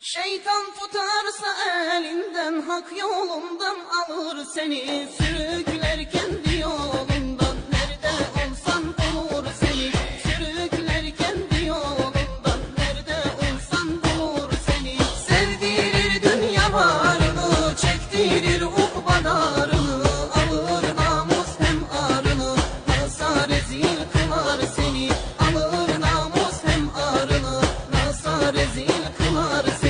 Şeytan tutarsa elinden, hak yolundan alır seni, sürükler kendi yolundan. Nerede olsan bulur seni, sürükler kendi yolundan. Nerede olsan bulur seni. Sevdirir dünya varını, çektirir ukbalarını, alır namus hem arını, nasa rezil kılar seni. Alır namus hem arını, nasa rezil kılar seni.